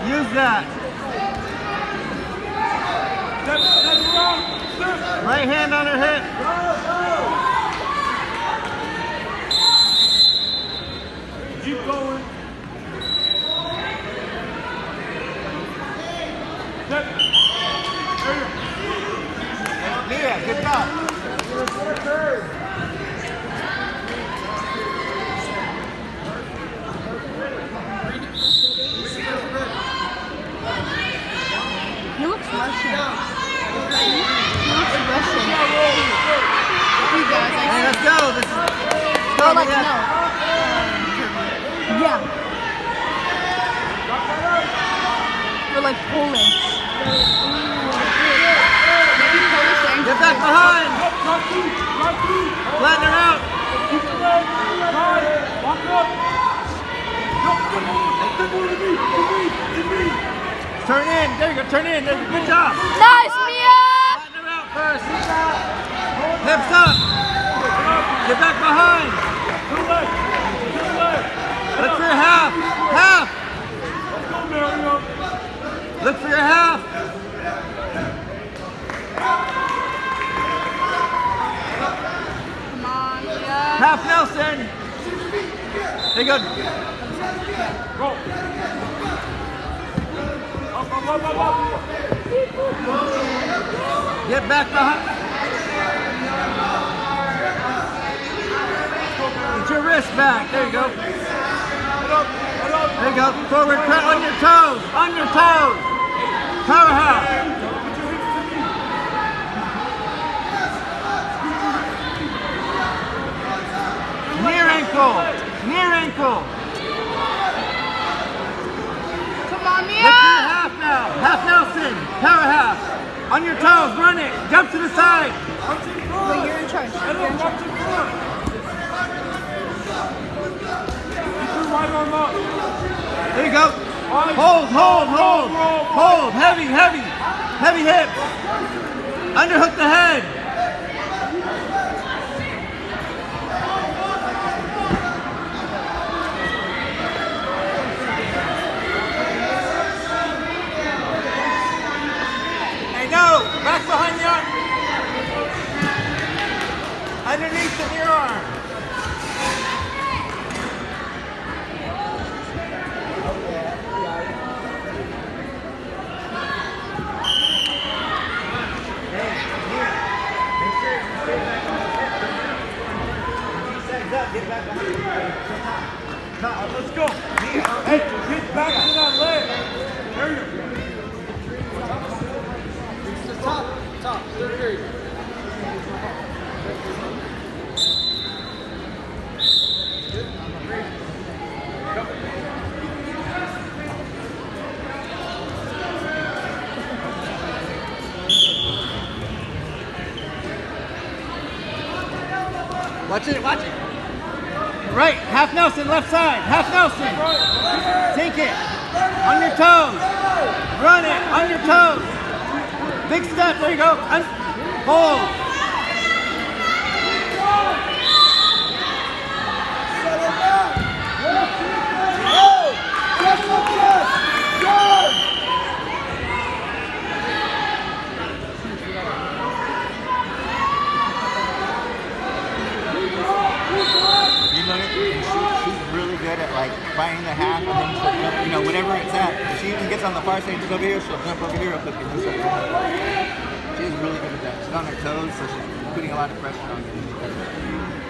Use that. Right hand on her hip. Keep going. Yeah, good job. He looks Russian. He looks Russian. He does. Hey, let's go. This is Or like, no. Yeah. Or like Polish. Maybe Polish and Get back behind. Flatten her out. Turn in. There you go. Turn in. Good job. Nice, Mia! Flatten her out first. Hips up. Get back behind. Look for your half. Half. Look for your half. Come on, Mia. Half Nelson. There you go. Get back behind. Get your wrist back. There you go. There you go. Forward press on your toes. On your toes. Powerhouse. Near ankle. Near ankle. Come on, Look for your Mia! half now. Half Nelson. Powerhouse. On your toes. Run it. Jump to the side. Wait, you're in charge. You're in charge. There you go. Hold, hold, hold. Hold. Heavy, heavy. Heavy hips. Underhook the head. Hey, no. Back behind the arm. Underneath of your arm. Get back behind. Let's go. Hey, get back to that leg. There you go. It's the top. There you go. Watch it, watch it. Right, half Nelson, left side, half Nelson. Take it, on your toes. Run it, on your toes. Big step, there you go. Hold. She's really good at like finding the half and then she'll jump, you know, whatever it's at. If she even gets on the far side, she's over here, she'll jump over here real quick and just she's really good at that. She's on her toes, so she's putting a lot of pressure on her.